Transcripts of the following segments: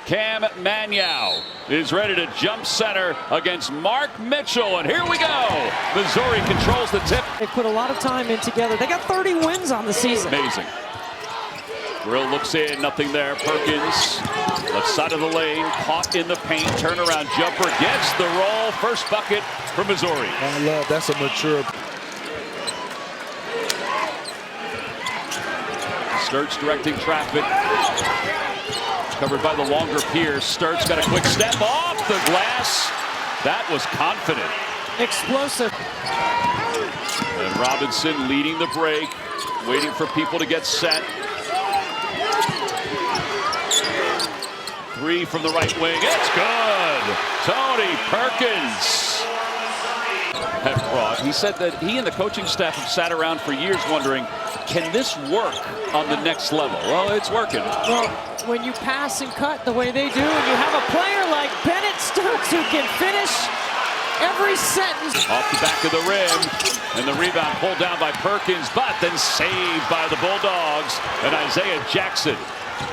Cam Manyow is ready to jump center against Mark Mitchell, and here we go. Missouri controls the tip. They put a lot of time in together. They got 30 wins on the season. Amazing. Grill looks in, nothing there. Perkins, left side of the lane, caught in the paint, turnaround jumper, gets the roll. First bucket for Missouri. I love, that's a mature. Sturtz directing traffic. Covered by the longer Pierce. Sturtz got a quick step off the glass. That was confident. Explosive. And Robinson leading the break, waiting for people to get set. Three from the right wing. It's good. Tony Perkins. He said that he and the coaching staff have sat around for years wondering, can this work on the next level? Well, it's working. Well, when you pass and cut the way they do, and you have a player like Bennett Sturtz who can finish every sentence. Off the back of the rim, and the rebound pulled down by Perkins, but then saved by the Bulldogs and Isaiah Jackson.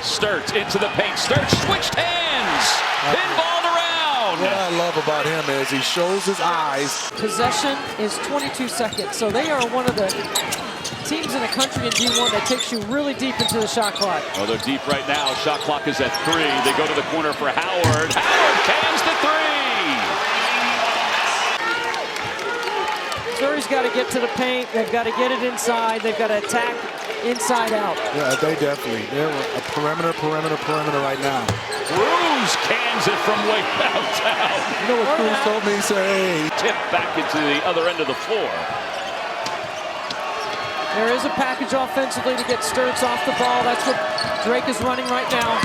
Sturtz into the paint. Sturtz switched hands. Pinballed around. What I love about him is he shows his eyes. Possession is 22 seconds, so they are one of the teams in the country in D1 that takes you really deep into the shot clock. Oh, they're deep right now. Shot clock is at 3. They go to the corner for Howard. Howard cans the 3. Missouri's got to get to the paint. They've got to get it inside. They've got to attack inside out. Yeah, they're a perimeter right now. Cruz cans it from way downtown. You know what Cruz told me? He said, hey. Tip back into the other end of the floor. There is a package offensively to get Sturtz off the ball. That's what Drake is running right now.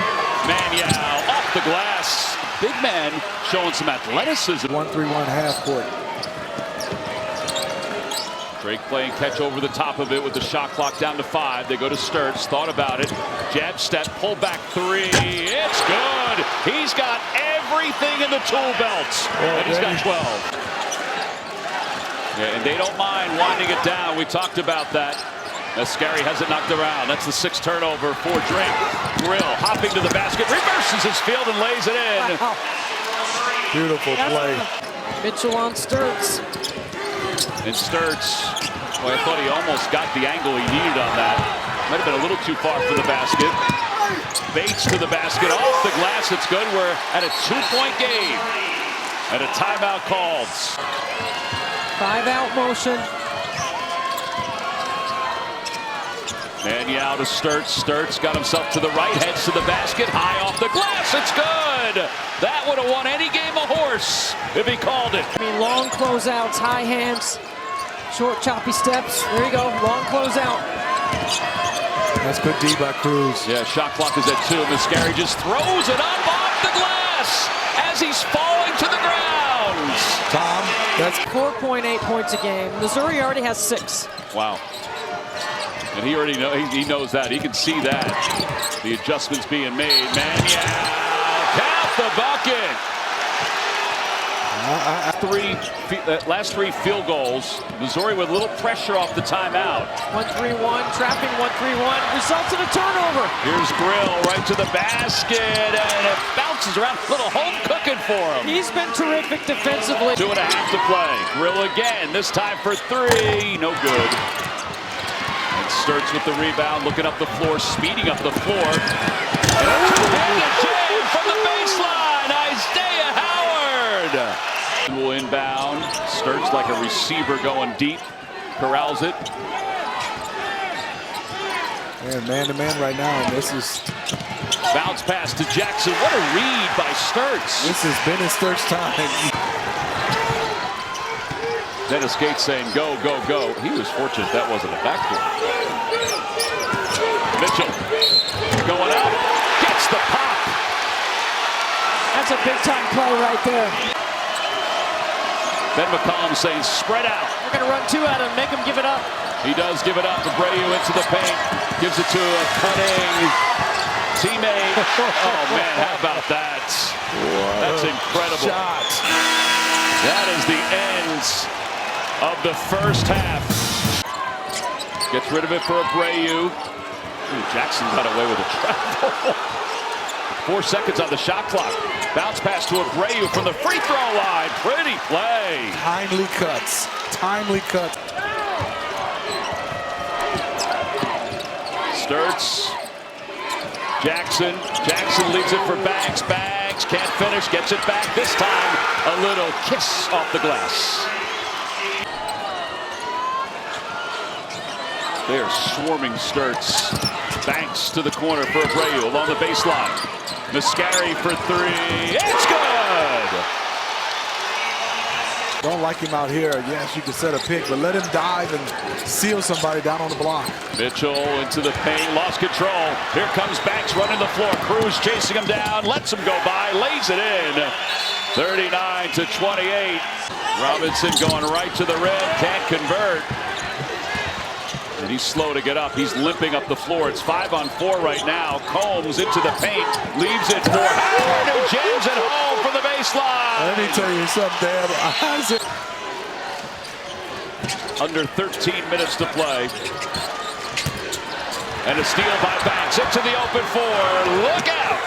Manyow off the glass. Big man showing some athleticism. 1-3-1 half court. Drake playing catch over the top of it with the shot clock down to 5. They go to Sturtz, thought about it. Jab step, pull back 3. It's good. He's got everything in the tool belt. And he's got 12. Yeah, and they don't mind winding it down. We talked about that. Mascari has it knocked around. That's the 6th turnover for Drake. Grill hopping to the basket, reverses his field and lays it in. Wow. Beautiful play. Mitchell on Sturtz. And Sturtz, well, I thought he almost got the angle he needed on that. Might have been a little too far for the basket. Bates to the basket, off the glass, it's good. We're at a 2-point game. And a timeout called. 5-out motion. Manyow to Sturtz. Sturtz got himself to the right, heads to the basket, high off the glass. It's good. That would have won any game a horse if he called it. I mean, long closeouts, high hands, short choppy steps. There you go, long closeout. That's good D by Cruz. Yeah, shot clock is at 2. Mascari just throws it up off the glass as he's falling to the ground. Tom, that's 4.8 points a game. Missouri already has 6. Wow. And he already knows that. He can see that. The adjustments being made. Manyow, count the bucket. Last 3 field goals. Missouri with a little pressure off the timeout. 1-3-1, trapping 1-3-1, results in a turnover. Here's Grill right to the basket, and it bounces around. A little home cooking for him. He's been terrific defensively. 2.5 to play. Grill again, this time for 3. No good. And Sturtz with the rebound, looking up the floor, speeding up the floor. And a two-handed jam from the baseline, Isaiah Howard. Will inbound. Sturtz like a receiver going deep. Corrals it. and man-to-man right now, and this is... Bounce pass to Jackson. What a read by Sturtz. This has been his Sturtz time. Dennis Gates saying, go, go, go. He was fortunate that wasn't a backdoor. Mitchell going up, gets the pop. That's a big-time play right there. Ben McCollum saying, spread out. We're going to run 2 at him, make him give it up. He does give it up. Abreu into the paint. Gives it to a cutting teammate. Oh, man, how about that? That's incredible. Shot. That is the end of the first half. Gets rid of it for Abreu. Ooh, Jackson got away with a travel. 4 seconds on the shot clock. Bounce pass to Abreu from the free throw line. Pretty play. Timely cuts. Timely cuts. Sturts. Jackson. Jackson leaves it for Banks. Banks can't finish. Gets it back. This time, a little kiss off the glass. They are swarming Sturts. Banks to the corner for Abreu along the baseline. Mascari for 3. It's good! Don't like him out here. Yes, you can set a pick, but let him dive and seal somebody down on the block. Mitchell into the paint, lost control. Here comes Banks running the floor. Cruz chasing him down, lets him go by, lays it in. 39-28. Robinson going right to the rim, can't convert. And he's slow to get up. He's limping up the floor. It's 5-on-4 right now. Combs into the paint, leaves it for Howard, who jams it home from the baseline. Let me tell you something, Dan. Under 13 minutes to play. And a steal by Banks into the open 4. Look out!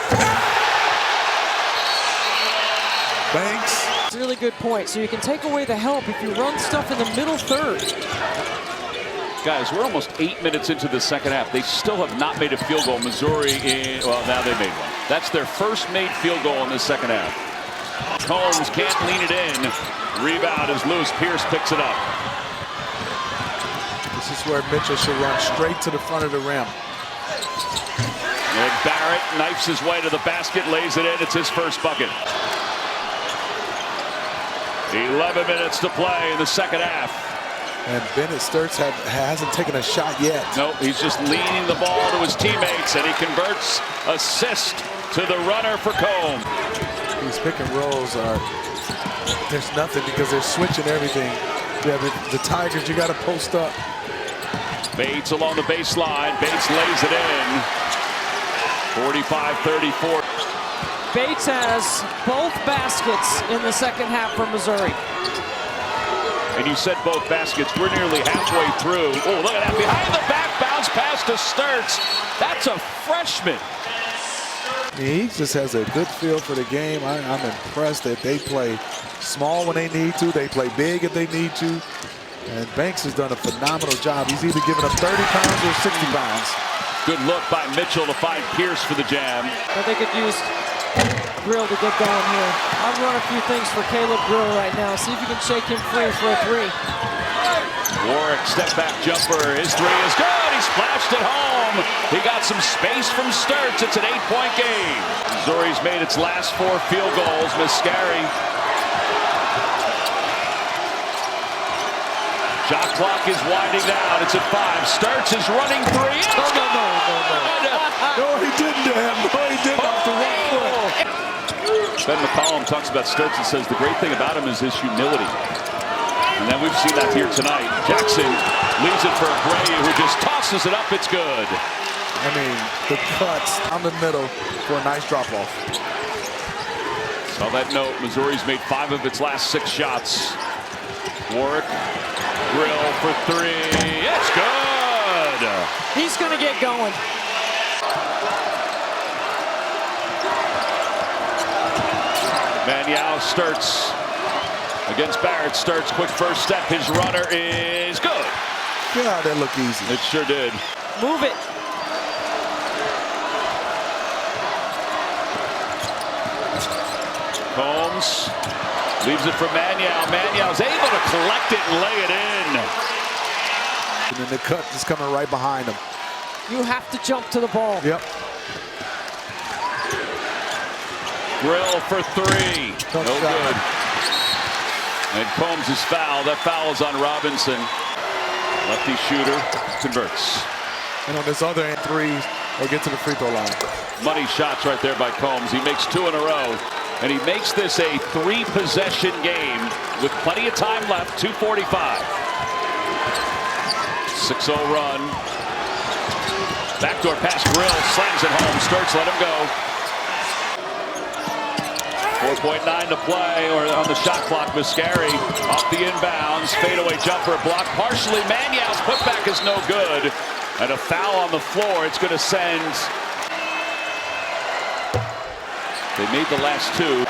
Banks. It's a really good point. So you can take away the help if you run stuff in the middle third. Guys, we're almost 8 minutes into the second half. They still have not made a field goal. Missouri well, now they made one. That's their first made field goal in the second half. Combs can't lean it in. Rebound is loose. Pierce picks it up. This is where Mitchell should run straight to the front of the rim. And Barrett knifes his way to the basket, lays it in. It's his first bucket. 11 minutes to play in the second half. And Bennett Sturts hasn't taken a shot yet. Nope, he's just leaning the ball to his teammates, and he converts. Assist to the runner for Combs. These pick and rolls there's nothing because they're switching everything. Yeah, the Tigers, you got to post up. Bates along the baseline. Bates lays it in. 45-34. Bates has both baskets in the second half for Missouri. And you said both baskets. We're nearly halfway through. Oh, look at that. Behind the back bounce pass to Sturts. That's a freshman. He just has a good feel for the game. I'm impressed that they play small when they need to. They play big if they need to. And Banks has done a phenomenal job. He's either giving up 30 pounds or 60 pounds. Good look by Mitchell to find Pierce for the jam. But they could use Grill to get going here. I'll run a few things for Caleb Grill right now. See if you can shake him free for a 3. Warwick step back jumper. His 3 is good. He splashed it home. He got some space from Sturts. It's an 8-point game. Missouri's made its last 4 field goals. Mascari. Shot clock is winding down. It's at 5. Sturts is running 3. It's good. No, he didn't, Dan. No, he didn't off the right foot. Ben McCollum talks about Sturts and says the great thing about him is his humility. And then we've seen that here tonight. Jackson leaves it for Abreu, who just tosses it up. It's good. I mean, the cuts down the middle for a nice drop-off. On that note, Missouri's made 5 of its last 6 shots. Warwick, Grill for 3. It's good. He's going to get going. Maniau Sturts against Barrett. Sturts, quick first step. His runner is good. Yeah, that looked easy. It sure did. Move it. Combs leaves it for Maniau. Maniau's able to collect it and lay it in. And then the cut is coming right behind him. You have to jump to the ball. Yep. Grill for 3. No good. And Combs is fouled. That foul is on Robinson. Lefty shooter converts. And on this other end, 3s or get to the free throw line. Money shots right there by Combs. He makes 2 in a row. And he makes this a 3-possession game with plenty of time left. 2:45. 6-0 run. Backdoor pass. Grill slams it home. Sturts let him go. 4.9 to play, or on the shot clock. Mascari off the inbounds. Fadeaway jumper blocked partially. Maniau's putback is no good. And a foul on the floor. It's going to send They made the last two.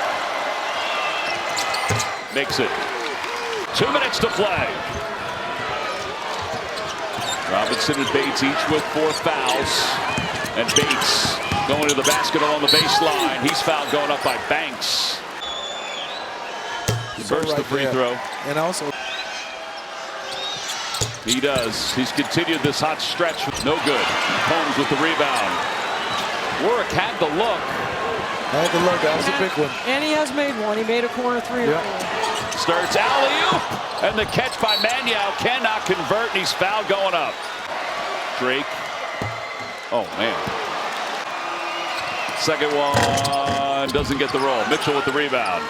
Makes it. 2 minutes to play. Robinson and Bates each with 4 fouls. And Bates going to the basket along the baseline. He's fouled going up by Banks. Converts the free throw. And also, he does. He's continued this hot stretch. No good. Combs with the rebound. Warwick had the look. Had the look. That was a big one. And he has made one. He made a corner three. Yeah. Starts alley-oop. And the catch by Maniau cannot convert. And he's fouled going up. Drake. Oh, man. Second one. Doesn't get the roll. Mitchell with the rebound.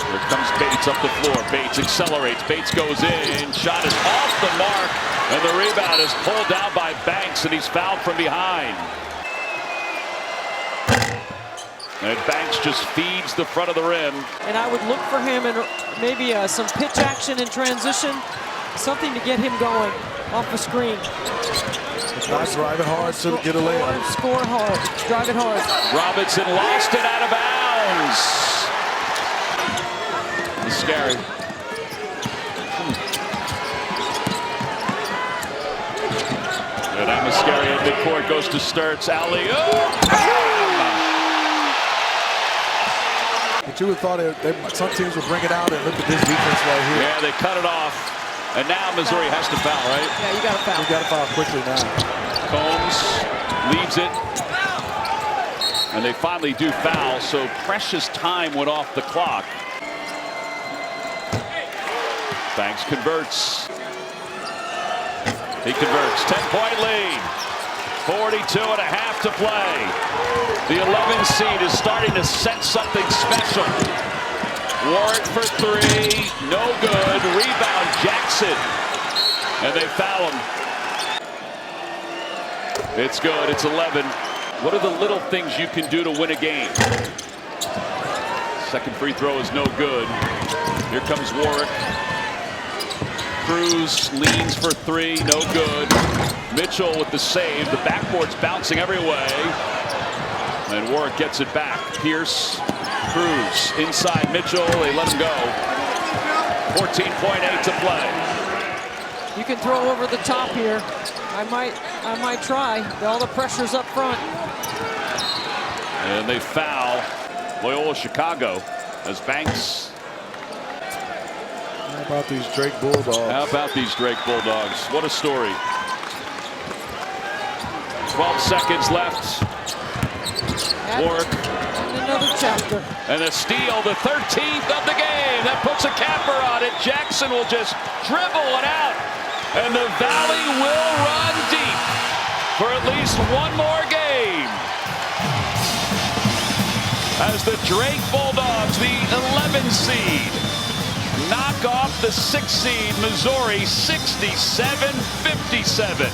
Here comes Bates up the floor. Bates accelerates. Bates goes in. Shot is off the mark. And the rebound is pulled down by Banks. And he's fouled from behind. And Banks just feeds the front of the rim. And I would look for him in maybe some pitch action in transition. Something to get him going off the screen. Not driving hard to get a layup. Score hard. Drive it hard. Robinson lost it out of bounds. It's scary. And Amascari at midcourt goes to Sturts. Alley-oop. But you would have thought some teams would bring it out and look at this defense right here. Yeah, they cut it off. And now Missouri has to foul, right? Yeah, you got to foul. You got to foul quickly now. Combs leaves it. And they finally do foul, so precious time went off the clock. Banks converts. He converts. 10-point lead. 42 and a half to play. The 11 seed is starting to sense something special. Warwick for three. No good. Rebound Jackson. And they foul him. It's good. It's 11. What are the little things you can do to win a game? Second free throw is no good. Here comes Warwick. Cruz leans for three, no good. Mitchell with the save. The backboard's bouncing every way. And Warwick gets it back. Pierce, Cruz, inside Mitchell. They let him go. 14.8 to play. You can throw over the top here. I might try. All the pressure's up front. And they foul Loyola Chicago as Banks. How about these Drake Bulldogs? How about these Drake Bulldogs? What a story. 12 seconds left. Warwick. And another chapter. And a steal, the 13th of the game. That puts a capper on it. Jackson will just dribble it out. And the Valley will run deep for at least one more game. As the Drake Bulldogs, the 11 seed, knock off the 6 seed Missouri 67-57.